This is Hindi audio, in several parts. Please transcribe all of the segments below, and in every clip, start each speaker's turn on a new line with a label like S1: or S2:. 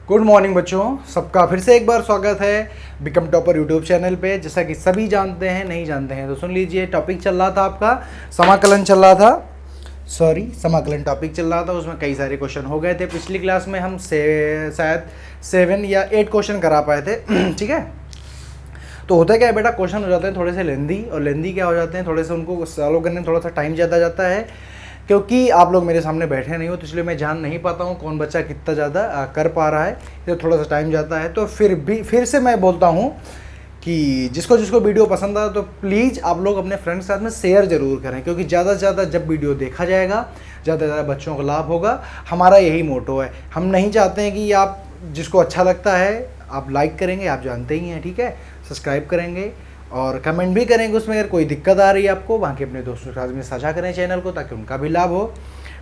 S1: गुड मॉर्निंग बच्चों, सबका फिर से एक बार स्वागत है बिकम टॉपर यूट्यूब चैनल पे। जैसा कि सभी जानते हैं, नहीं जानते हैं तो सुन लीजिए। टॉपिक चल रहा था आपका समाकलन चल रहा था, समाकलन टॉपिक चल रहा था। उसमें कई सारे क्वेश्चन हो गए थे। पिछली क्लास में हम शायद 7 या 8 क्वेश्चन करा पाए थे। ठीक है, तो होता क्या है बेटा, क्वेश्चन हो जाते हैं थोड़े से लेंदी, और लेंदी क्या हो जाते हैं, थोड़े से उनको सॉल्व करने में थोड़ा सा टाइम ज़्यादा जाता है। क्योंकि आप लोग मेरे सामने बैठे नहीं हो, तो इसलिए मैं जान नहीं पाता हूँ कौन बच्चा कितना ज़्यादा कर पा रहा है, तो थोड़ा सा टाइम जाता है। तो फिर से मैं बोलता हूँ कि जिसको जिसको वीडियो पसंद आए तो प्लीज़ आप लोग अपने फ्रेंड्स के साथ में शेयर ज़रूर करें, क्योंकि ज़्यादा से ज़्यादा जब वीडियो देखा जाएगा ज़्यादा से ज़्यादा बच्चों को लाभ होगा। हमारा यही मोटो है। हम नहीं चाहते हैं कि आप जिसको अच्छा लगता है आप लाइक करेंगे, आप जानते ही हैं, ठीक है, सब्सक्राइब करेंगे और कमेंट भी करेंगे। उसमें अगर कोई दिक्कत आ रही है आपको, वहाँ के अपने दोस्तों के साथ में साझा करें चैनल को, ताकि उनका भी लाभ हो।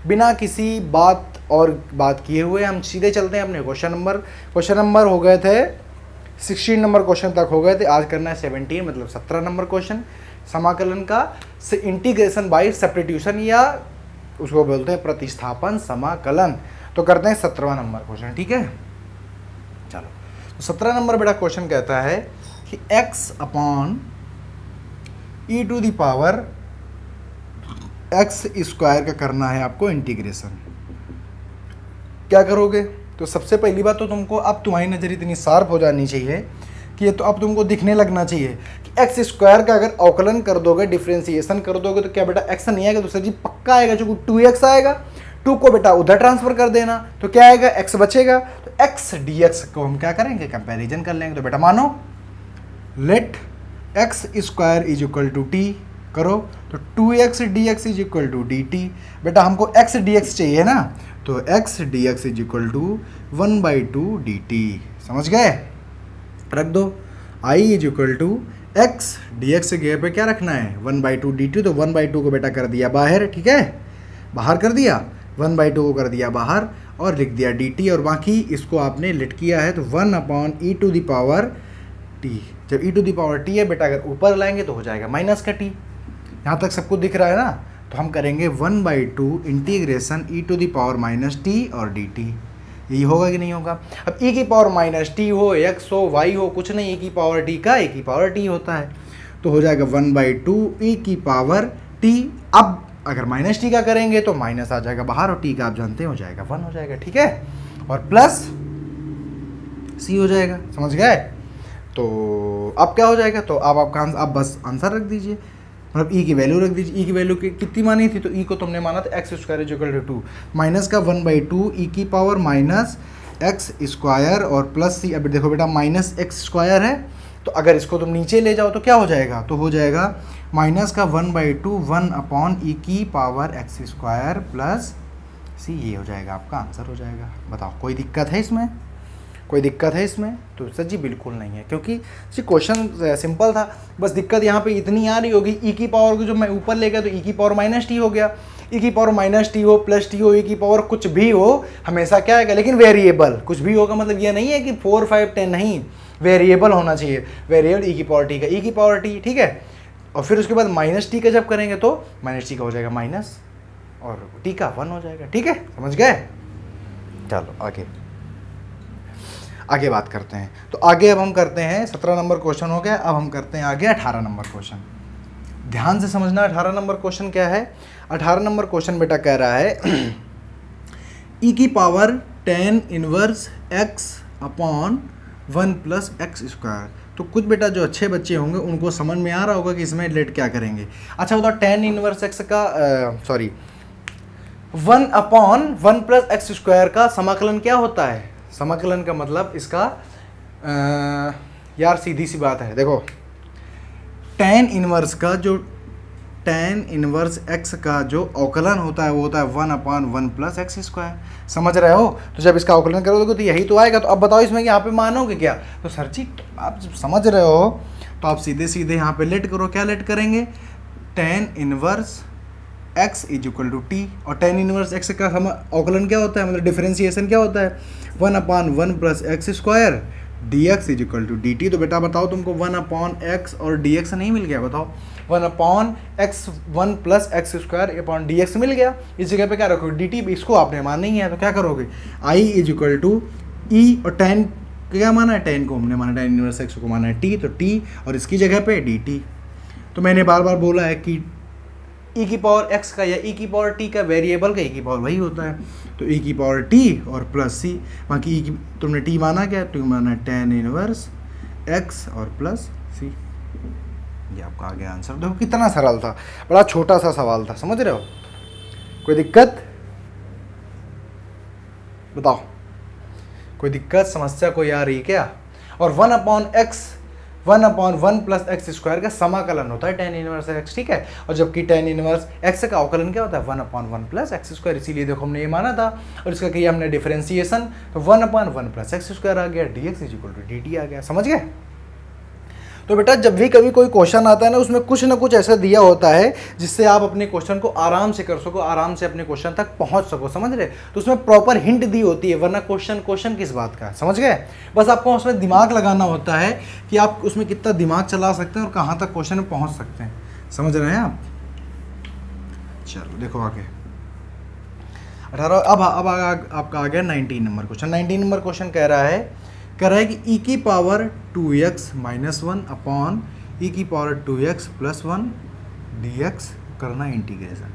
S1: बिना किसी बात किए हुए हम सीधे चलते हैं अपने क्वेश्चन नंबर हो गए थे 16 नंबर क्वेश्चन तक हो गए थे। आज करना है 17, मतलब 17 नंबर क्वेश्चन समाकलन का इंटीग्रेशन बाय सब्स्टिट्यूशन, या उसको बोलते हैं प्रतिस्थापन समाकलन। तो करते हैं 17वां नंबर क्वेश्चन, ठीक है। चलो, तो 17 नंबर बेटा क्वेश्चन कहता है कि x upon e to the power x square का करना है आपको इंटीग्रेशन। क्या करोगे? तो सबसे पहली बात तो तुमको, अब तुम्हारी नज़र इतनी शार्प हो जानी चाहिए कि ये तो अब तुमको दिखने लगना चाहिए कि x स्क्वायर का अगर अवकलन कर दोगे, डिफ्रेंसिएशन कर दोगे, तो क्या बेटा x नहीं आएगा, तो सर जी पक्का आएगा, जो 2x आएगा। 2 को बेटा उधर ट्रांसफर कर देना, तो क्या आएगा, x बचेगा। तो x dx को हम क्या करेंगे, कंपैरिजन कर लेंगे। तो बेटा मानो let x square is equal to t करो, तो 2x dx is equal to d t. बेटा हमको x dx चाहिए ना, तो x dx is equal to 1/2 dt। समझ गए? रख दो i is equal to x dx के जगह पे क्या रखना है, 1/2 dt। तो 1/2 को बेटा कर दिया बाहर, ठीक है, बाहर कर दिया, 1/2 को कर दिया बाहर और लिख दिया dt। और बाकी इसको आपने लिट किया है, तो 1/e to the power t। जब e to the power t है बेटा, अगर ऊपर लाएंगे तो हो जाएगा माइनस का t। यहाँ तक सबको दिख रहा है ना? तो हम करेंगे 1/2 integration e to the power minus t और dt। यही होगा कि नहीं होगा? अब e की पावर माइनस टी हो, x हो, y हो, कुछ नहीं, e की पावर t का e की पावर t होता है, तो हो जाएगा 1/2 e की पावर t। अब अगर माइनस टी का करेंगे तो माइनस आ जाएगा बाहर, और टी का आप जानते हो जाएगा 1 हो जाएगा, ठीक है, और प्लस c हो जाएगा। समझ गए? तो अब क्या हो जाएगा, तो अब आपका आप बस आंसर रख दीजिए, मतलब e की वैल्यू रख दीजिए। e की वैल्यू कितनी मानी थी, तो e को तुमने माना था x square equal to 2 minus का 1/2 e की पावर माइनस x स्क्वायर और प्लस c। अब देखो बेटा माइनस x स्क्वायर है, तो अगर इसको तुम नीचे ले जाओ तो क्या हो जाएगा, तो हो जाएगा माइनस का 1/2 1/e की power x square plus c। ये हो जाएगा आपका आंसर हो जाएगा। बताओ कोई दिक्कत है इसमें? कोई दिक्कत है इसमें? तो सर जी बिल्कुल नहीं है, क्योंकि जी क्वेश्चन सिंपल था। बस दिक्कत यहाँ पे इतनी आ रही होगी, e की पावर को जो मैं ऊपर ले गया तो e की पावर माइनस टी हो गया। e की पावर माइनस टी हो, प्लस टी हो, e की पावर कुछ भी हो, हमेशा क्या आएगा, लेकिन वेरिएबल कुछ भी होगा। मतलब ये नहीं है कि 4 5 10, नहीं, वेरिएबल होना चाहिए। वेरिएबल e की पावर टी का e की पावर टी, ठीक है। और फिर उसके बाद माइनस टी का जब करेंगे तो माइनस टी का हो जाएगा माइनस, और टी का 1 हो जाएगा, ठीक है। समझ गए? चलो आगे बात करते हैं। तो आगे अब हम करते हैं, 17 नंबर क्वेश्चन हो गया, अब हम करते हैं आगे 18 नंबर क्वेश्चन। ध्यान से समझना 18 नंबर क्वेश्चन क्या है। 18 नंबर क्वेश्चन बेटा कह रहा है e की power tan inverse x upon 1 plus x square. तो कुछ बेटा जो अच्छे बच्चे होंगे उनको समझ में आ रहा होगा कि इसमें लेट क्या करेंगे। अच्छा बताओ, tan इनवर्स x का 1/1 प्लस एक्स स्क्वायर का समाकलन क्या होता है? समाकलन का मतलब इसका यार सीधी सी बात है, देखो tan इनवर्स x का जो अवकलन होता है वो होता है 1/1 प्लस एक्स स्क्वायर। समझ रहे हो? तो जब इसका अवकलन करोगे तो यही तो आएगा। तो अब बताओ इसमें यहाँ पे मानोगे क्या? तो सर जी आप जब समझ रहे हो तो आप सीधे सीधे यहाँ पे लेट करो। क्या लेट करेंगे? tan inverse x is equal to t, और tan इनवर्स x का अवकलन क्या होता है, मतलब डिफरेंशिएशन क्या होता है, 1/1 plus x square dx is equal to dt। तो बेटा बताओ तुमको 1/x और dx नहीं मिल गया? बताओ 1/x1 plus x square upon dx मिल गया। इस जगह पे क्या रखोगे, dt। इसको आपने मानना ही है, तो क्या करोगे, i इज इक्वल टू ई और tan क्या माना है, tan को हमने माना tan इनवर्स x को माना है t, तो t और इसकी जगह पे dt। तो मैंने बार बार बोला है कि e की पावर x का या e की पावर t का वेरिएबल का e की पावर वही होता है, तो e की पावर t और प्लस c, बाकी e की तुमने t माना क्या, t माना tan इनवर्स x और प्लस c। ये आपका आ गया आंसर। देखो कितना सरल था, बड़ा छोटा सा सवाल था, समझ रहे हो? कोई दिक्कत बताओ, कोई दिक्कत समस्या कोई आ रही क्या? और 1/1 प्लस एक्स स्क्वायर का समाकलन होता है tan इनवर्स x, ठीक है। और जबकि tan इनवर्स x का अवकलन क्या होता है, 1/1 प्लस एक्स स्क्वायर। इसीलिए देखो हमने ये माना था और इसका किया हमने डिफरेंशिएशन, तो 1/1 प्लस एक्स स्क्वायर आ गया, dx इक्वल टू dt आ गया। समझ गए? तो बेटा जब भी कभी कोई क्वेश्चन आता है ना, उसमें कुछ ना कुछ ऐसा दिया होता है जिससे आप अपने क्वेश्चन को आराम से कर सको, आराम से अपने क्वेश्चन तक पहुंच सको, समझ रहे? तो उसमें प्रॉपर हिंट दी होती है, वरना क्वेश्चन किस बात का, समझ गए? बस आपको उसमें दिमाग लगाना होता है कि आप उसमें कितना दिमाग चला सकते हैं और कहाँ तक क्वेश्चन में पहुँच सकते हैं। समझ रहे हैं आप? चलो देखो आगे 18। अब आपका आ गया 19 नंबर क्वेश्चन। 19 नंबर क्वेश्चन कह रहा है कि e की power 2x minus 1 upon e की पावर 2x प्लस 1 dx करना इंटीग्रेशन।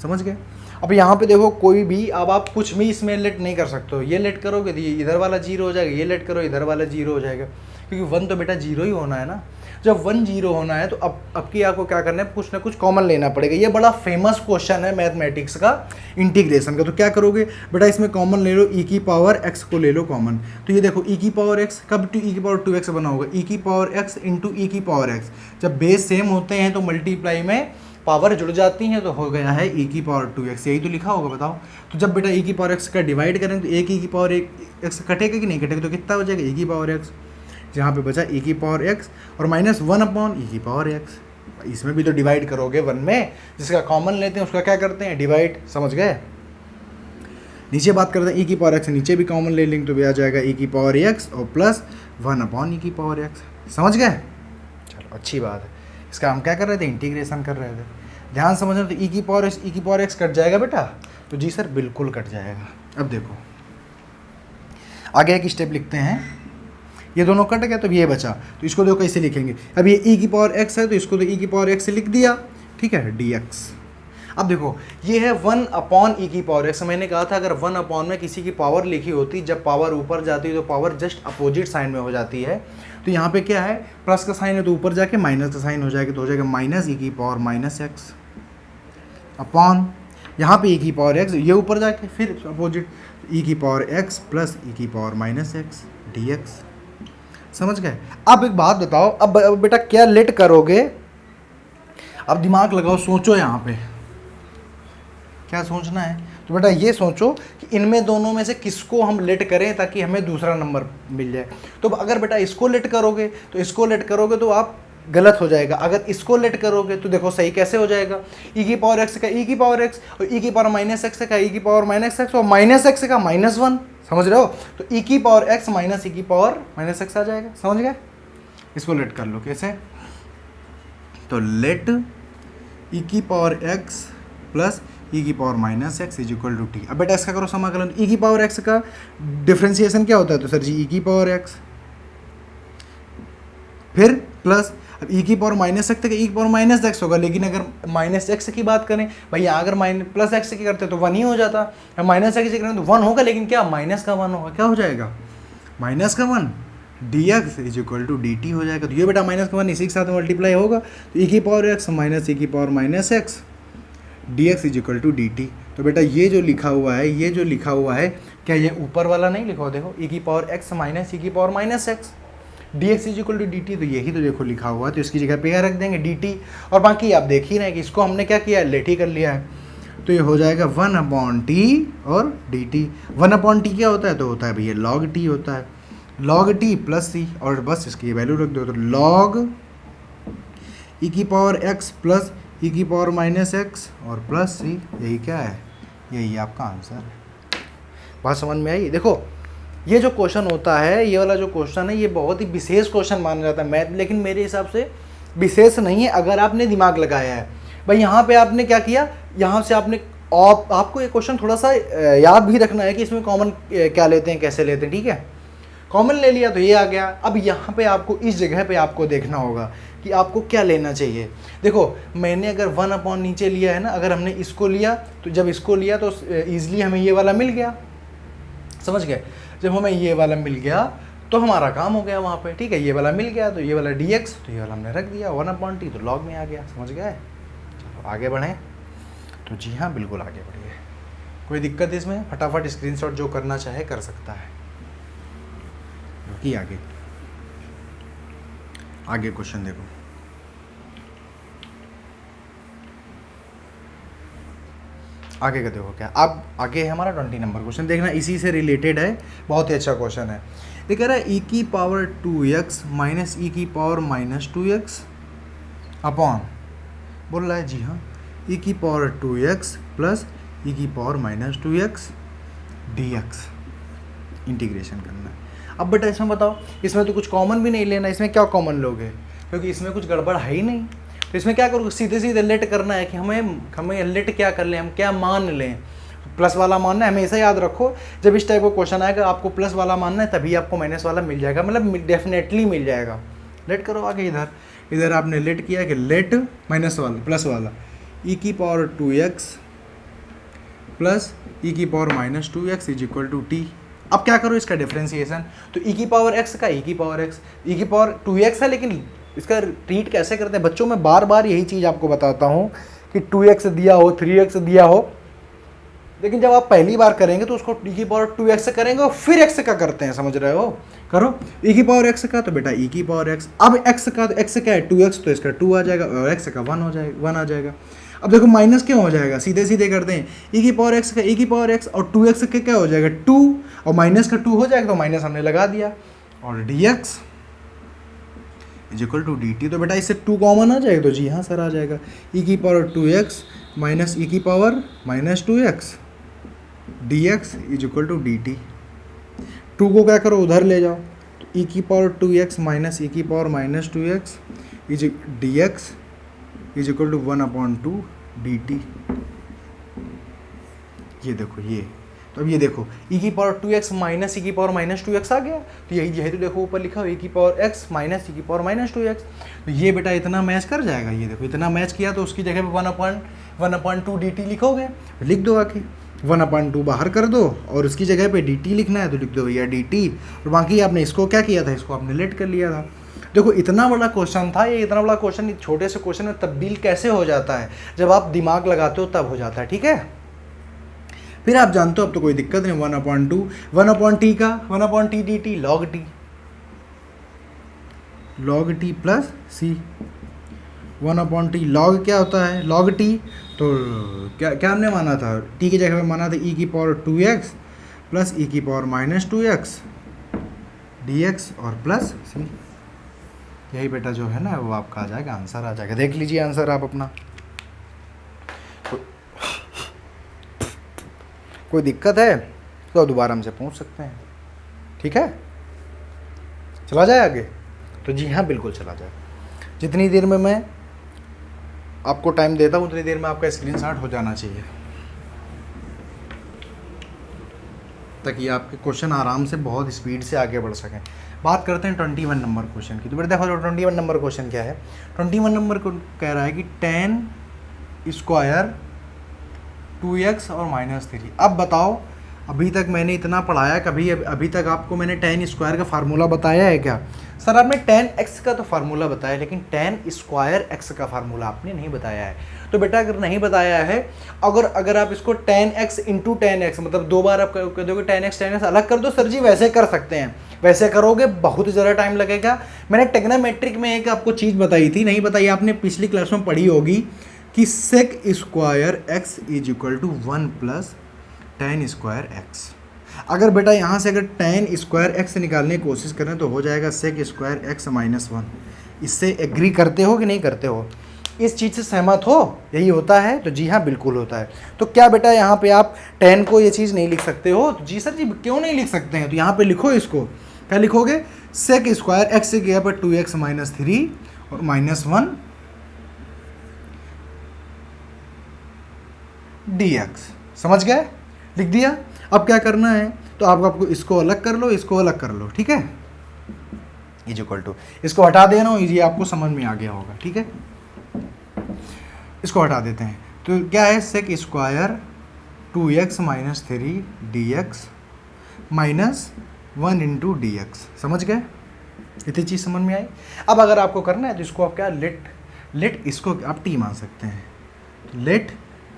S1: समझ गए? अब यहाँ पे देखो कोई भी, अब आप कुछ भी इसमें लेट नहीं कर सकते हो। ये लेट करोगे तो ये इधर वाला जीरो हो जाएगा, ये लेट करो इधर वाला जीरो हो जाएगा, क्योंकि 1 तो बेटा जीरो ही होना है ना। जब 1 जीरो होना है तो अब की आपको क्या करना है, कुछ ना कुछ कॉमन लेना पड़ेगा। ये बड़ा फेमस क्वेश्चन है मैथमेटिक्स का, इंटीग्रेशन का। तो क्या करोगे बेटा, इसमें कॉमन ले लो, e की पावर x को ले लो कॉमन। तो ये देखो e की पावर x कब e की पावर 2x बना होगा, e की पावर x इंटू e की पावर x। जब बेस सेम होते हैं तो मल्टीप्लाई में पावर जुड़ जाती हैं, तो हो गया है e की पावर 2x। यही तो लिखा होगा, बताओ। तो जब बेटा e की पावर x का डिवाइड करेंगे तो एक e की पावर x कटेगा कि नहीं कटेगा, तो कितना हो जाएगा e की पावर x, जहाँ पे बचा e की पावर x और माइनस 1 अपॉन e की पावर x। इसमें भी तो डिवाइड करोगे 1 में, जिसका कॉमन लेते हैं उसका क्या करते हैं, डिवाइड। समझ गए? नीचे बात करते हैं e की पावर x, नीचे भी कॉमन ले लेंगे तो भी आ जाएगा e की पावर x और प्लस 1 अपॉन e की पावर x। समझ गए? चलो अच्छी बात है। इसका हम क्या कर रहे थे, इंटीग्रेशन कर रहे थे। ध्यान समझना, तो e की पावर x कट जाएगा बेटा, तो जी सर बिल्कुल कट जाएगा। अब देखो आगे एक स्टेप लिखते हैं, ये दोनों कट गया तो ये बचा, तो इसको देखो कैसे लिखेंगे। अब ये e की पावर x है तो इसको तो e की पावर x से लिख दिया, ठीक है, dx। अब देखो ये है 1 अपॉन e की पावर x। मैंने कहा था अगर 1 अपॉन में किसी की पावर लिखी होती, जब पावर ऊपर जाती है तो पावर जस्ट अपोजिट साइन में हो जाती है। तो यहाँ पे क्या है, प्लस का साइन है तो ऊपर जाके माइनस का साइन हो जाएगा, तो हो जाएगा माइनस e की पावर माइनस x अपॉन यहाँ पे e की पावर x, ये ऊपर जाके फिर अपोजिट e की पावर x प्लस e की पावर माइनस x dx। समझ गए? अब एक बात बताओ, अब बेटा क्या लेट करोगे, अब दिमाग लगाओ, सोचो यहाँ पे क्या सोचना है। तो बेटा ये सोचो कि इनमें दोनों में से किसको हम लेट करें ताकि हमें दूसरा नंबर मिल जाए। तो अगर बेटा इसको लेट करोगे तो आप गलत हो जाएगा। अगर इसको लेट करोगे तो देखो सही कैसे हो जाएगा, e की पावर x का e की पावर x और e की पावर माइनस x का e की पावर माइनस x और माइनस x का माइनस 1। समझ रहे हो? तो e की पावर x माइनस e की पावर माइनस x आ जाएगा। समझ गए? इसको लेट कर लो कैसे, तो लेट e की पावर x प्लस e की power minus x is equal to t। अब बेटा इसका करो समाकलन, e की पावर x का डिफरेंशिएशन क्या होता है, तो सर जी e की पावर x फिर प्लस, अब e की पावर माइनस x तक e की पावर माइनस x होगा। लेकिन अगर माइनस x की बात करें भैया, अगर प्लस x की करते तो 1 ही हो जाता, माइनस x की करें तो 1 होगा, लेकिन क्या माइनस का 1 होगा, क्या हो जाएगा माइनस का 1 dx is equal to dt हो जाएगा। तो ये बेटा माइनस का 1 इसी के साथ मल्टीप्लाई होगा, तो e की पावर x माइनस e की power minus x dx is equal to dt। तो बेटा ये जो लिखा हुआ है क्या ये ऊपर वाला नहीं लिखा हो, देखो e की पावर x माइनस e की power minus x dx is equal to dt, तो यही तो देखो लिखा हुआ है। तो इसकी जगह पे क्या रख देंगे dt, और बाकी आप देख ही रहे हैं कि इसको हमने क्या किया है, लेट ही कर लिया है। तो ये हो जाएगा 1 अपॉन t और dt। 1 अपॉन t क्या होता है, तो होता है भैया log t होता है, log t प्लस c, और बस इसकी वैल्यू रख दो, तो log e की पावर x प्लस e की पावर माइनस x और प्लस c, यही क्या है, यही आपका आंसर है। बात समझ में आई? देखो ये जो क्वेश्चन होता है, ये वाला जो क्वेश्चन है, ये बहुत ही विशेष क्वेश्चन माना जाता है मैथ, लेकिन मेरे हिसाब से विशेष नहीं है अगर आपने दिमाग लगाया है। भाई यहाँ पे आपने क्या किया, यहाँ से आपने आपको ये क्वेश्चन थोड़ा सा याद भी रखना है कि इसमें कॉमन क्या लेते हैं, कैसे लेते हैं, ठीक है। कॉमन ले लिया तो ये आ गया। अब यहाँ पे आपको इस जगह पे आपको देखना होगा कि आपको क्या लेना चाहिए। देखो मैंने अगर 1 नीचे लिया है ना, अगर हमने इसको लिया तो जब इसको लिया तो ईजिली हमें ये वाला मिल गया, समझ गए। जब हमें ये वाला मिल गया तो हमारा काम हो गया वहाँ पे, ठीक है। ये वाला मिल गया तो ये वाला dx, तो ये वाला हमने रख दिया 1/t, तो log में आ गया, समझ गए। चलो आगे बढ़ें। तो जी हाँ बिल्कुल आगे बढ़िए, कोई दिक्कत इसमें, फटाफट स्क्रीनशॉट जो करना चाहे कर सकता है। कि आगे आगे क्वेश्चन देखो, आगे का देखो क्या। अब आगे है हमारा 20 नंबर क्वेश्चन, देखना इसी से रिलेटेड है, बहुत ही अच्छा क्वेश्चन है। ये कह रहा है e की पावर 2x माइनस ई की पावर माइनस 2x अपॉन, बोल रहा है जी हाँ, e की पावर 2x प्लस ई की power minus 2x dx integration करना है। अब बेटा इसमें बताओ, इसमें तो कुछ कॉमन भी नहीं लेना, इसमें क्या कॉमन लोगे, क्योंकि इसमें कुछ गड़बड़ है ही नहीं। तो इसमें क्या करोगे, सीधे सीधे लेट करना है कि हमें लेट क्या कर लें, हम क्या मान लें। प्लस वाला मानना है, हमेशा याद रखो जब इस टाइप का क्वेश्चन आएगा आपको प्लस वाला मानना है, तभी आपको माइनस वाला मिल जाएगा, मतलब डेफिनेटली मिल जाएगा। लेट करो आगे, इधर आपने लेट किया कि लेट माइनस वाला प्लस वाला ई की पावर 2x प्लस ई की power minus 2x is equal to t. अब क्या करो इसका डिफ्रेंसिएशन, तो ई की पावर x का ई की पावर x, ई की पावर 2x है, लेकिन इसका ट्रीट कैसे करते हैं बच्चों, मैं बार बार यही चीज़ आपको बताता हूँ कि 2x दिया हो 3x दिया हो, लेकिन जब आप पहली बार करेंगे तो उसको ई की पावर 2x से करेंगे और फिर x का करते हैं, समझ रहे हो। करो ई की पावर x का, तो बेटा ई की पावर x, अब x का, तो x क्या है 2x, तो इसका 2 आ जाएगा और x का 1 हो जाएगा, 1 आ जाएगा। अब देखो माइनस क्यों हो जाएगा, सीधे सीधे करते हैं, ई की पावर x का ई की पावर x और 2x का क्या हो जाएगा 2, और माइनस का 2 हो जाएगा, तो माइनस हमने लगा दिया, और dx is equal to dt। तो बेटा इससे 2 कॉमन आ जाएगा, तो जी हाँ सर आ जाएगा, ई की पावर 2x माइनस ई की power minus 2x dx is equal to dt। 2 को क्या करो उधर ले जाओ, तो ई की पावर 2x माइनस ई की power minus 2x is dx is equal to 1/2 dt। ये देखो ये, तो अब ये देखो e की पावर 2x माइनस ई की पावर माइनस 2x आ गया, तो यही तो देखो ऊपर लिखा हो e की पावर x माइनस ई की पावर माइनस 2x, तो ये बेटा इतना मैच कर जाएगा। ये देखो इतना मैच किया, तो उसकी जगह पे 1/2 dt लिखोगे, लिख दो आके 1/2 बाहर कर दो, और उसकी जगह पे dt लिखना है तो लिख दो भैया dt, और बाकी आपने इसको क्या किया था, इसको आपने लेट कर लिया था। देखो इतना बड़ा क्वेश्चन था ये, इतना बड़ा क्वेश्चन छोटे से क्वेश्चन में तब्दील कैसे हो जाता है, जब आप दिमाग लगाते हो तब हो जाता है, ठीक है। फिर आप जानते हो अब तो कोई दिक्कत नहीं, 1/2 1/t का 1/t dt log t plus c, 1/t log क्या होता है log t, तो क्या हमने माना था, t की जगह पे माना था e की पावर 2x प्लस e की पावर माइनस 2x dx और प्लस c। यही बेटा जो है ना वो आपका आ जाएगा, आंसर आ जाएगा। देख लीजिए आंसर आप अपना, कोई दिक्कत है तो दोबारा हमसे पूछ सकते हैं, ठीक है। चला जाए आगे, तो जी हाँ बिल्कुल चला जाए। जितनी देर में मैं आपको टाइम देता हूँ उतनी देर में आपका स्क्रीनशॉट हो जाना चाहिए, ताकि आपके क्वेश्चन आराम से बहुत स्पीड से आगे बढ़ सकें। बात करते हैं 21 नंबर क्वेश्चन की। तो बेटा देखो 21 नंबर क्वेश्चन क्या है, 21 नंबर को कह रहा है कि tan स्क्वायर 2x और -3। अब बताओ, अभी तक मैंने इतना पढ़ाया, कभी अभी तक आपको मैंने tan स्क्वायर का फार्मूला बताया है क्या? सर आपने tan x का तो फार्मूला बताया, लेकिन tan स्क्वायर x का फार्मूला आपने नहीं बताया है। तो बेटा अगर नहीं बताया है, अगर आप इसको tan x into tan x, मतलब 2 बार आप कर दोगे tan x अलग कर दो। सर जी वैसे कर सकते हैं, वैसे करोगे बहुत ज़्यादा टाइम लगेगा। मैंने टेग्नोमेट्रिक में एक आपको चीज़ बताई थी, नहीं बताई आपने, पिछली क्लास में पढ़ी होगी कि sec square x is equal to 1 plus tan square x। अगर बेटा यहाँ से अगर tan स्क्वायर x निकालने की कोशिश करें तो हो जाएगा sec स्क्वायर x -1। इससे एग्री करते हो कि नहीं करते हो? इस चीज़ से सहमत हो? यही होता है? तो जी हाँ बिल्कुल होता है। तो क्या बेटा यहाँ पे आप tan को ये चीज़ नहीं लिख सकते हो? तो जी सर जी क्यों नहीं लिख सकते हैं? तो यहाँ पे लिखो इसको, क्या लिखोगे? sec स्क्वायर x की जगह पर 2x -3 और -1 dx। समझ गए? लिख दिया। अब क्या करना है, तो आपको इसको अलग कर लो, इसको अलग कर लो, ठीक है, इज इक्वल टू, इसको हटा देना, ये आपको समझ में आ गया होगा, ठीक है। इसको हटा देते हैं, तो क्या है, sec square 2x minus 3 dx minus 1 into d x. समझ गए? इतनी चीज़ समझ में आई। अब अगर आपको करना है तो इसको आप क्या, लेट इसको आप टी मान सकते हैं, let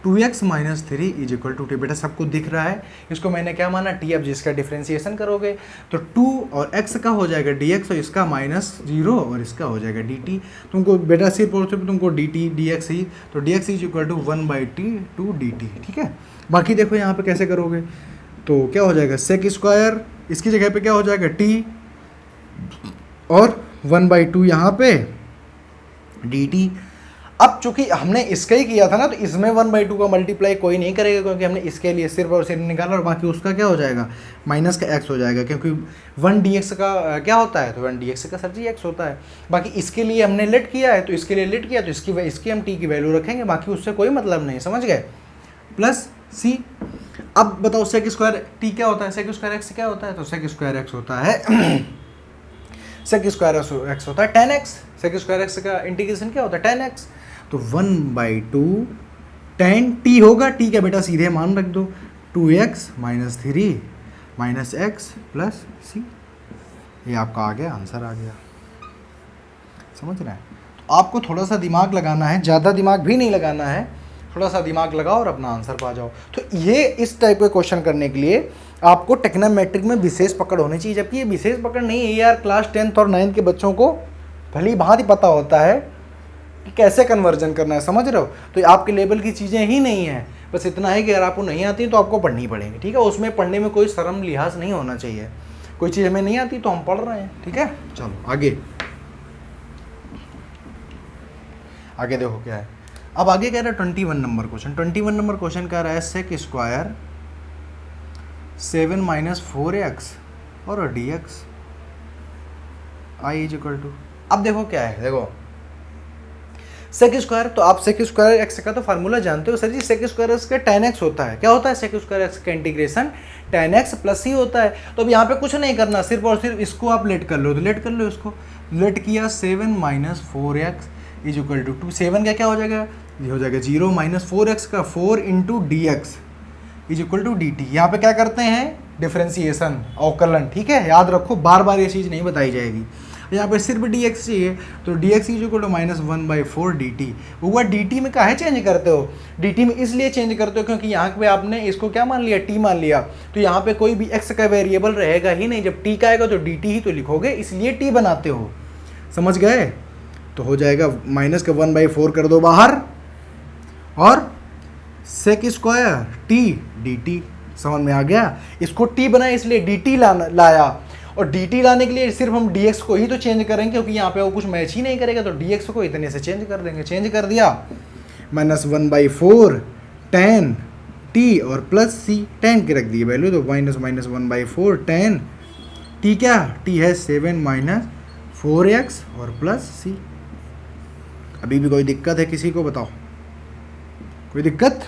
S1: 2x minus 3 is equal to t. बेटा सबको दिख रहा है, इसको मैंने क्या माना, टी। अब जिसका डिफ्रेंसिएशन करोगे तो 2 और x का हो जाएगा dx, और इसका माइनस 0 और इसका हो जाएगा dt। तुमको बेटा सिर्फ और सिर्फ तुमको dt dx ही, तो dx is equal to 1/t dt, ठीक है। बाकी देखो यहाँ पे कैसे करोगे, तो क्या हो जाएगा, सेक स्क्वायर, इसकी जगह पे क्या हो जाएगा t, और 1/2 यहाँ पे dt। अब चूंकि हमने इसका ही किया था ना, तो इसमें 1/2 का मल्टीप्लाई कोई नहीं करेगा, क्योंकि हमने इसके लिए सिर्फ और सिर्फ निकाला, और बाकी उसका क्या हो जाएगा, माइनस का x हो जाएगा, क्योंकि 1 dx का क्या होता है, तो 1 dx का सर जी x होता है। बाकी इसके लिए हमने लेट किया है, तो इसके लिए लेट किया, तो इसकी हम t की वैल्यू रखेंगे, बाकी उससे कोई मतलब नहीं। समझ गए? Plus c। अब बताओ सेक स्क्वायर t क्या होता है, सेक स्क्वायर x क्या होता है, तो सेक स्क्वायर x होता है सेक स्क्वायर x होता है 10x। सेक स्क्वायर x का इंटीग्रेशन क्या होता है, 10x। तो 1/2 10 t होगा, t क्या बेटा सीधे मान रख दो, 2x minus 3 minus x plus c। ये आपका आ गया, आंसर आ गया। समझ रहे हैं? तो आपको थोड़ा सा दिमाग लगाना है, ज़्यादा दिमाग भी नहीं लगाना है, थोड़ा सा दिमाग लगाओ और अपना आंसर पा जाओ। तो ये इस टाइप के क्वेश्चन करने के लिए आपको टेक्नोमेट्रिक में विशेष पकड़ होनी चाहिए, जबकि ये विशेष पकड़ नहीं है यार, क्लास 10th और 9th के बच्चों को भली भांति पता होता है कि कैसे कन्वर्जन करना है। समझ रहे हो? तो ये आपके लेवल की चीज़ें ही नहीं है, बस इतना है कि अगर आपको नहीं आती तो आपको पढ़नी पड़ेगी, ठीक है। उसमें पढ़ने में कोई शर्म लिहाज नहीं होना चाहिए, कोई चीज़ हमें नहीं आती तो हम पढ़ रहे हैं, ठीक है। चलो आगे आगे देखो क्या है। अब आगे कह रहा है 21 नंबर क्वेश्चन। 21 नंबर क्वेश्चन कह रहा है सेक स्क्वायर 7 माइनस 4x और dx आई इज इक्वल टू। अब देखो क्या है, देखो सेक स्क्वायर, तो आप सेक स्क्वायर x का तो फार्मूला जानते हो सर जी, सेक स्क्वायर x का 10x होता है। क्या होता है सेक स्क्वायर x का इंटीग्रेशन 10x प्लस ही होता है। तो अब यहाँ पे कुछ नहीं करना, सिर्फ और सिर्फ इसको आप लेट कर लो, तो लेट कर लो, इसको लेट किया 7 minus 4x is equal to 2। 7 का क्या हो जाएगा, ये हो जाएगा 0 माइनस 4x का 4 into d x is equal to d t. यहाँ पे क्या करते हैं, डिफ्रेंसिएशन, अवकलन, ठीक है। याद रखो, बार बार ये चीज़ नहीं बताई जाएगी। यहाँ पे सिर्फ डी एक्स चाहिए, तो d x is equal to minus 1/4 d t. हुआ डी टी में काहे चेंज करते हो, डी टी में इसलिए चेंज करते हो क्योंकि यहाँ पे आपने इसको क्या मान लिया, टी मान लिया, तो यहाँ पे कोई भी एक्स का वेरिएबल रहेगा ही नहीं। जब टी का आएगा तो डी टी ही तो लिखोगे, इसलिए टी बनाते हो। समझ गए? तो हो जाएगा माइनस का 1/4 कर दो बाहर, और sec square t d t. समझ में आ गया? इसको टी बनाया इसलिए डी टी लाया, और डी टी लाने के लिए सिर्फ हम डी एक्स को ही तो चेंज करेंगे, क्योंकि यहाँ पे वो कुछ मैच ही नहीं करेगा, तो डी एक्स को इतने से चेंज कर देंगे। चेंज कर दिया, माइनस 1/4 10 टी और प्लस सी, 10 की रख दी वैल्यू, तो माइनस 1/4 10 टी, क्या टी है 7 माइनस 4x और प्लस सी। अभी भी कोई दिक्कत है किसी को, बताओ कोई दिक्कत?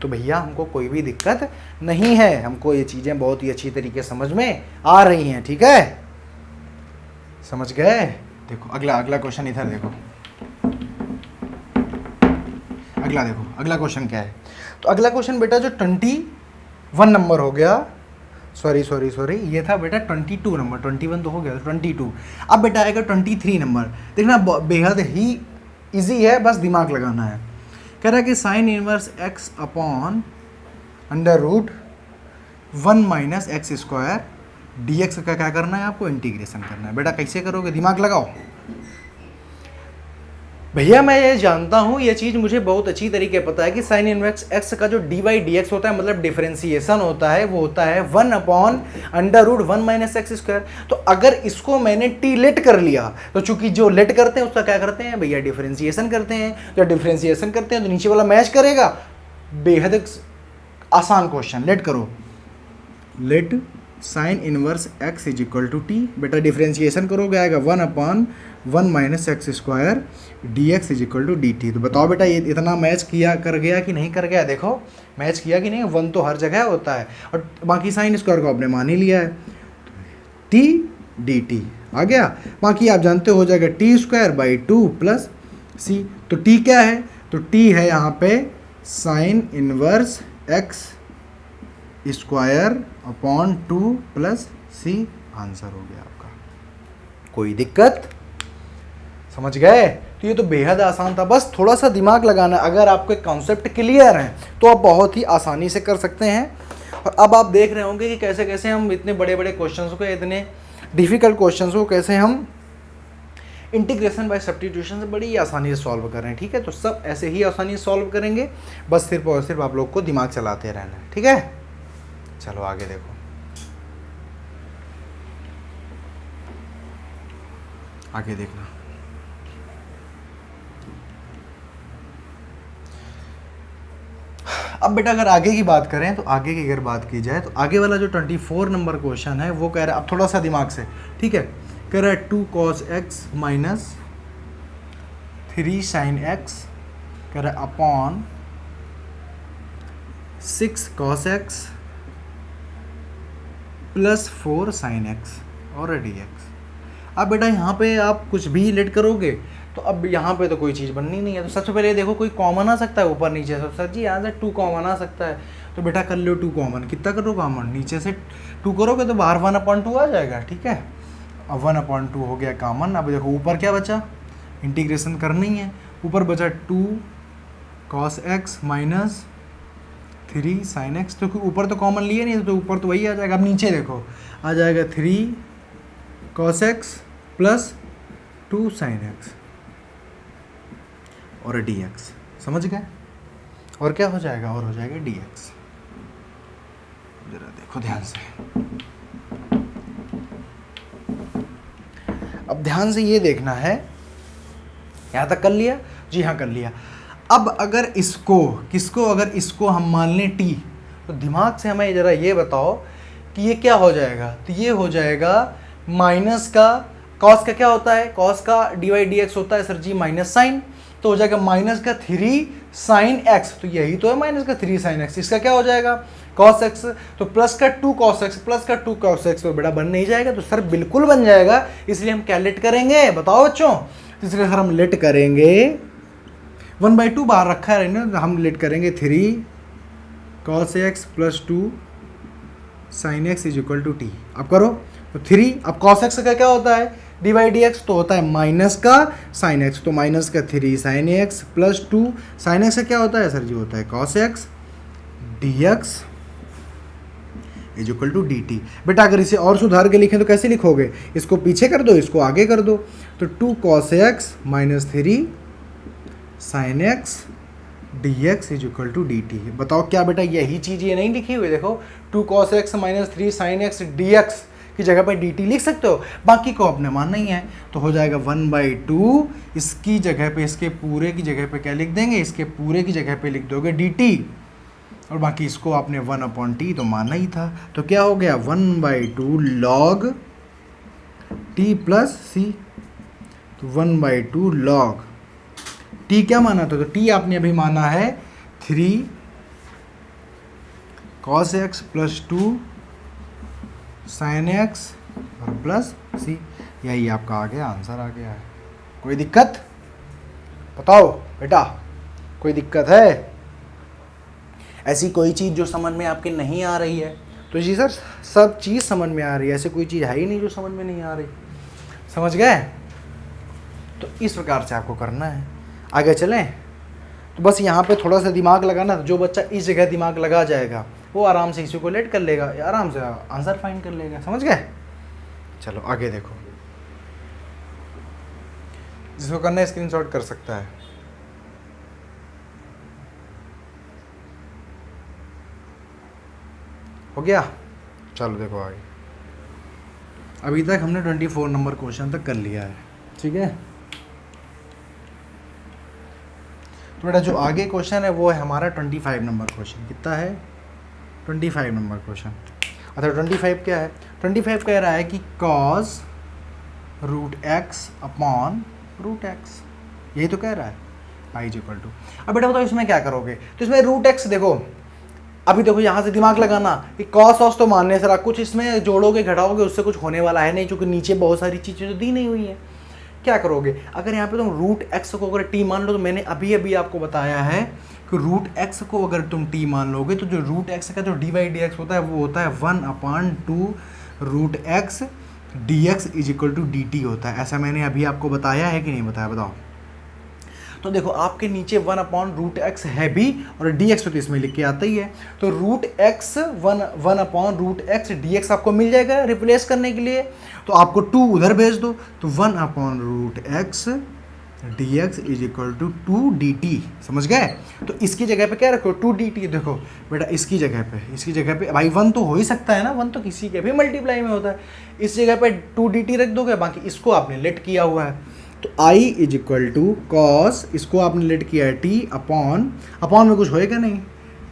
S1: तो भैया हमको कोई भी दिक्कत नहीं है, हमको ये चीज़ें बहुत ही अच्छी तरीके समझ में आ रही हैं, ठीक है। समझ गए? देखो अगला क्वेश्चन इधर देखो, अगला क्वेश्चन क्या है। तो अगला क्वेश्चन बेटा जो 21 नंबर हो गया, सॉरी ये था बेटा 22 नंबर, 21 तो हो गया, 22। अब बेटा आएगा 23 नंबर। देखना बेहद ही इजी है, बस दिमाग लगाना है। कह रहा है कि sine inverse x upon under root 1 minus x square d x का क्या करना है, आपको इंटीग्रेशन करना है। बेटा कैसे करोगे, दिमाग लगाओ। भैया मैं ये जानता हूँ, ये चीज़ मुझे बहुत अच्छी तरीके पता है कि साइन इनवर्स x का जो डी बाई डी एक्स होता है, मतलब डिफरेंशिएशन होता है, वो होता है 1 upon under root 1 minus x square. तो अगर इसको मैंने टी लेट कर लिया, तो चूंकि जो लेट करते हैं उसका क्या करते हैं भैया, डिफरेंशिएशन करते हैं। जब डिफरेंशिएशन करते हैं तो नीचे वाला मैच करेगा। बेहद आसान क्वेश्चन, लेट करो, let sine inverse x is equal to t. बेटा डिफ्रेंशिएशन करोगे आएगा 1/1 minus x square d x is equal to d t. तो बताओ बेटा ये इतना मैच किया कर गया कि नहीं कर गया? देखो मैच किया कि नहीं, 1 तो हर जगह होता है और बाकी साइन स्क्वायर को आपने मान ही लिया है, टी डी टी आ गया। बाकी आप जानते हो जाएगा t square by 2 plus c. तो टी क्या है? तो टी है यहाँ पे sine inverse x square upon 2 plus c. Answer हो गया आपका। कोई दिक्कत? समझ गए? तो ये तो बेहद आसान था, बस थोड़ा सा दिमाग लगाना। अगर आपके कॉन्सेप्ट क्लियर हैं तो आप बहुत ही आसानी से कर सकते हैं। और अब आप देख रहे होंगे कि कैसे कैसे हम इतने बड़े बड़े क्वेश्चंस को, इतने डिफ़िकल्ट क्वेश्चंस को कैसे हम इंटीग्रेशन बाय सब्स्टिट्यूशन से बड़ी आसानी से सॉल्व कर रहे हैं। ठीक है, तो सब ऐसे ही आसानी से सॉल्व करेंगे, बस सिर्फ और सिर्फ आप लोग को दिमाग चलाते रहना है। ठीक है, चलो आगे देखो। आगे देखना, अब बेटा अगर आगे की बात करें तो आगे की अगर बात की जाए तो आगे वाला जो 24 नंबर क्वेश्चन है वो कह रहा है, अब थोड़ा सा दिमाग से, ठीक है, कह रहा है 2 cos x minus 3 sin x, कह रहा है upon 6 cos x plus 4 sin x और dx। अब बेटा यहाँ पे आप कुछ भी लेट करोगे तो अब यहाँ पे तो कोई चीज़ बननी नहीं है। तो सबसे पहले देखो कोई कॉमन आ सकता है ऊपर नीचे से। सर जी यहाँ से 2 कॉमन आ सकता है, तो बेटा कर लो 2 कॉमन। कितना करो कॉमन? नीचे से 2 करोगे तो बाहर 1/2 आ जाएगा। ठीक है, अब 1/2 हो गया कॉमन। अब देखो ऊपर क्या बचा, इंटीग्रेशन करनी है। ऊपर बचा 2 cos x minus 3 sin x, तो ऊपर तो कॉमन लिए नहीं तो ऊपर तो वही आ जाएगा। अब नीचे देखो आ जाएगा 3 cos x plus 2 sin x और dx। समझ गए? और क्या हो जाएगा? और हो जाएगा dx। जरा देखो ध्यान से, अब ध्यान से ये देखना है। यहाँ तक कर लिया जी? हाँ कर लिया। अब अगर इसको किसको, अगर इसको हम मान लें t, तो दिमाग से हमें ज़रा ये बताओ कि ये क्या हो जाएगा। तो ये हो जाएगा माइनस का, कॉस का क्या होता है? कॉस का dy dx होता है सर जी माइनस साइन, तो हो जाएगा माइनस का 3 sin x, तो यही तो है माइनस का 3 sin x। इसका क्या हो जाएगा? cos x, तो प्लस का 2 cos x प्लस का 2 cos x, तो बेटा बन नहीं जाएगा? तो सर बिल्कुल बन जाएगा, इसलिए हम क्या लेट करेंगे बताओ बच्चों? तो इसलिए सर हम लेट करेंगे 1/2 बाहर रखा है ना, हम लेट करेंगे 3 cos x plus 2 sin x is equal to t. अब करो तो 3, अब cos x का क्या होता है? dy dx, तो होता है माइनस का sin x, तो माइनस का 3 sin x plus 2 sin x का क्या होता है सर जी? होता है cos x dx is equal to dt। बेटा अगर इसे और सुधार के लिखें तो कैसे लिखोगे? इसको पीछे कर दो, इसको आगे कर दो, तो 2 cos x minus 3 sin x dx is equal to dt। बताओ क्या बेटा यही चीज़ ये नहीं लिखी हुई? देखो 2 cos x minus 3 sin x dx की जगह पर dt लिख सकते हो, बाकी को आपने मानना ही है। तो हो जाएगा 1/2, इसकी जगह पे, इसके पूरे की जगह पे क्या लिख देंगे? इसके पूरे की जगह पे लिख दोगे dt, और बाकी इसको आपने 1/t तो मानना ही था। तो क्या हो गया? 1/2 log t प्लस c, तो 1/2 log t क्या माना था? तो t आपने अभी माना है 3 cos x plus 2 sin x और प्लस c। यही आपका आ गया, आंसर आ गया है। कोई दिक्कत? बताओ बेटा कोई दिक्कत है? ऐसी कोई चीज़ जो समझ में आपके नहीं आ रही है? तो जी सर सब चीज़ समझ में आ रही है, ऐसी कोई चीज़ है ही नहीं जो समझ में नहीं आ रही। समझ गए? तो इस प्रकार से आपको करना है। आगे चलें तो बस यहाँ पे थोड़ा सा दिमाग लगाना, जो बच्चा इस जगह दिमाग लगा जाएगा वो आराम से इसी को लेट कर लेगा, आराम से आंसर फाइंड कर लेगा। समझ गए? चलो आगे देखो, जिसको करना है स्क्रीनशॉट कर सकता है। हो गया? चलो देखो आगे। अभी तक हमने 24 नंबर क्वेश्चन तक कर लिया है, ठीक है। तो बेटा जो आगे क्वेश्चन है वो है हमारा 25 नंबर क्वेश्चन। कितना है? 25 नंबर क्वेश्चन। अच्छा 25 क्या है, 25 कह रहा है कि cos root x upon root x, यही तो कह रहा है आई इज इक्वल टू। अब बेटा बताओ इसमें क्या करोगे, तो इसमें रूट एक्स देखो, अभी देखो यहाँ से दिमाग लगाना कि कॉस वॉस तो मानने से रहा, कुछ इसमें जोड़ोगे घटाओगे उससे कुछ होने वाला है नहीं, क्योंकि नीचे बहुत सारी चीज़ें जो दी नहीं हुई हैं। क्या करोगे, अगर यहाँ पे तुम रूट एक्स को अगर टी मान लो, तो मैंने अभी अभी आपको बताया है कि रूट एक्स को अगर तुम टी मान लोगे तो जो रूट एक्स का जो डी बाई डी एक्स होता है वो होता है 1/2 root x d x is equal to d t होता है। ऐसा मैंने अभी आपको बताया है कि नहीं बताया, बताओ। तो देखो आपके नीचे 1/√x है भी और dx तो इसमें लिख के आता ही है, तो √x 1/√x dx आपको मिल जाएगा रिप्लेस करने के लिए, तो आपको 2 उधर भेज दो, तो 1/√x dx is equal to 2dt, समझ गए। तो इसकी जगह पे क्या रखो 2dt, देखो बेटा इसकी जगह पे भाई 1 तो हो ही सकता है ना, 1 तो किसी के भी मल्टीप्लाई में होता है, इस जगह पे 2dt रख दोगे, बाकी इसको आपने लेट किया हुआ है, तो i is equal to cos, इसको आपने लेट किया है t अपॉन में कुछ होएगा नहीं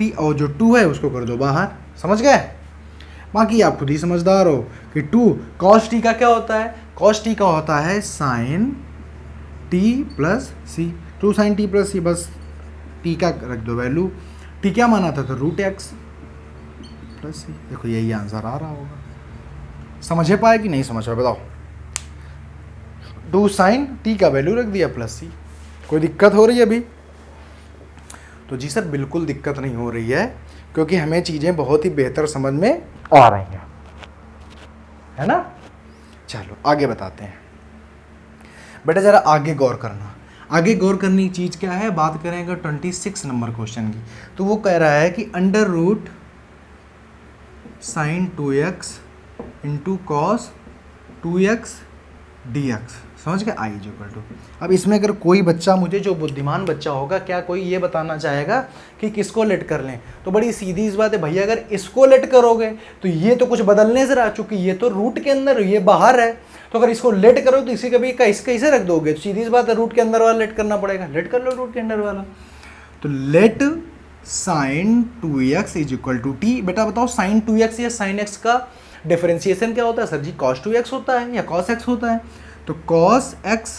S1: t, और जो 2 है उसको कर दो बाहर, समझ गए। बाकी आप खुद ही समझदार हो कि 2 कॉस t का क्या होता है, कॉस t का होता है साइन t प्लस सी, 2 साइन t प्लस सी, बस t का रख दो वैल्यू, t क्या माना था, तो रूट एक्स प्लस सी, देखो यही आंसर आ रहा होगा। समझे पाए कि नहीं समझ पाए बताओ। 2 साइन टी का वैल्यू रख दिया प्लस सी, कोई दिक्कत हो रही है अभी, तो जी सर बिल्कुल दिक्कत नहीं हो रही है, क्योंकि हमें चीज़ें बहुत ही बेहतर समझ में आ रही हैं, है ना। चलो आगे बताते हैं बेटा, जरा आगे गौर करना। आगे गौर करने की चीज़ क्या है, बात करेंगे 26 नंबर क्वेश्चन की, तो वो कह रहा है कि under root sine 2x into cos 2x dx, समझ गए, आई इक्वल टू। अब इसमें अगर कोई बच्चा, मुझे जो बुद्धिमान बच्चा होगा, क्या कोई ये बताना चाहेगा कि किसको लेट कर लें, तो बड़ी सीधी इस बात है भैया, अगर इसको लेट करोगे तो ये तो कुछ बदलने से रहा, चूंकि ये तो रूट के अंदर, ये बाहर है, तो अगर इसको लेट करो तो इसी कभी कैसे रख दोगे, तो सीधी सी बात है रूट के अंदर वाला लेट करना पड़ेगा, लेट कर लो रूट के अंदर वाला। तो let sine 2x is equal to t. बेटा बताओ साइन 2x या साइन x का डिफरेंशिएशन क्या होता है, सर जी cos 2x होता है या cos x होता है, तो cos x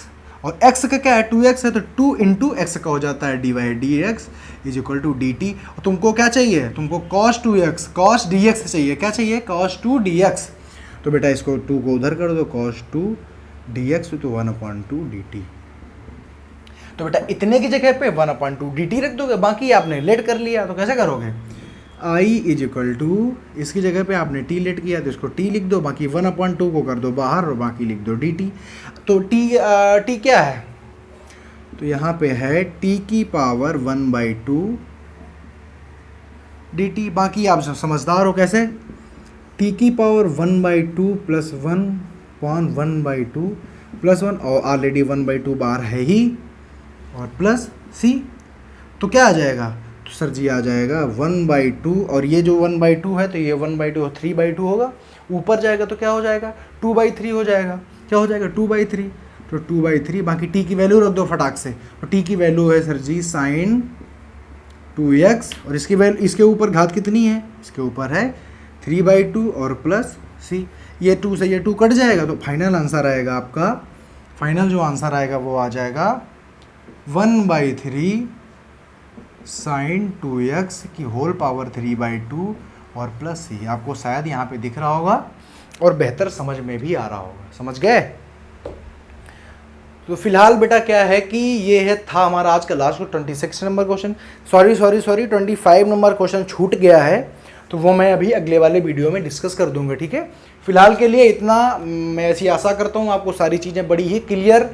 S1: और x का क्या है 2x है, तो 2 इंटू एक्स का हो जाता है d y d x is equal to d t. और तुमको क्या चाहिए, तुमको cos 2x cos dx चाहिए, क्या चाहिए cos 2 dx, तो बेटा इसको 2 को उधर कर दो, cos 2 dx तो 1/2 dt, तो बेटा इतने की जगह पे 1/2 dt रख दोगे, बाकी आपने लेट कर लिया, तो कैसे करोगे, i इज इक्वल टू, इसकी जगह पे आपने t लेट किया तो इसको t लिख दो, बाकी 1/2 को कर दो बाहर और बाकी लिख दो dt। तो t क्या है, तो यहाँ पे है t की पावर 1/2 dt, बाकी आप समझदार हो कैसे, t की पावर 1/2 प्लस 1/2 प्लस 1, और ऑलरेडी 1/2 बाहर है ही, और प्लस c, तो क्या आ जाएगा, तो सर जी आ जाएगा 1/2, और ये जो 1/2 है तो ये 1/2 और 3/2 होगा, ऊपर जाएगा तो क्या हो जाएगा 2/3 हो जाएगा, क्या हो जाएगा 2/3, तो 2/3, बाकी t की वैल्यू रख दो फटाक से, तो t की वैल्यू है सर जी साइन 2x, और इसकी वैल्यू, इसके ऊपर घात कितनी है, इसके ऊपर है 3/2 और प्लस c, ये 2 से ये 2 कट जाएगा, तो फाइनल आंसर आएगा आपका, फाइनल जो आंसर आएगा वो आ जाएगा 1/3 साइन 2x की होल पावर 3/2 और प्लस c, आपको शायद यहाँ पे दिख रहा होगा और बेहतर समझ में भी आ रहा होगा, समझ गए। तो फिलहाल बेटा क्या है कि ये है था हमारा आज का last 26 number question, sorry 25 number question छूट गया है, तो वो मैं अभी अगले वाले वीडियो में डिस्कस कर दूंगा, ठीक है। फिलहाल के लिए इतना, मैं ऐसी आशा करता हूँ आपको सारी चीज़ें बड़ी ही क्लियर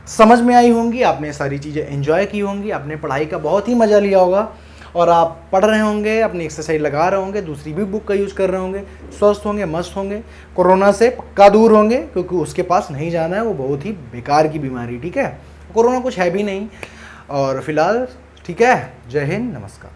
S1: समझ में आई होंगी, आपने सारी चीज़ें एंजॉय की होंगी, आपने पढ़ाई का बहुत ही मज़ा लिया होगा, और आप पढ़ रहे होंगे, अपनी एक्सरसाइज लगा रहे होंगे, दूसरी भी बुक का यूज़ कर रहे होंगे, स्वस्थ होंगे, मस्त होंगे, कोरोना से पक्का दूर होंगे, क्योंकि उसके पास नहीं जाना है, वो बहुत ही बेकार की बीमारी, ठीक है, कोरोना कुछ है भी नहीं। और फिलहाल ठीक है, जय हिंद, नमस्कार।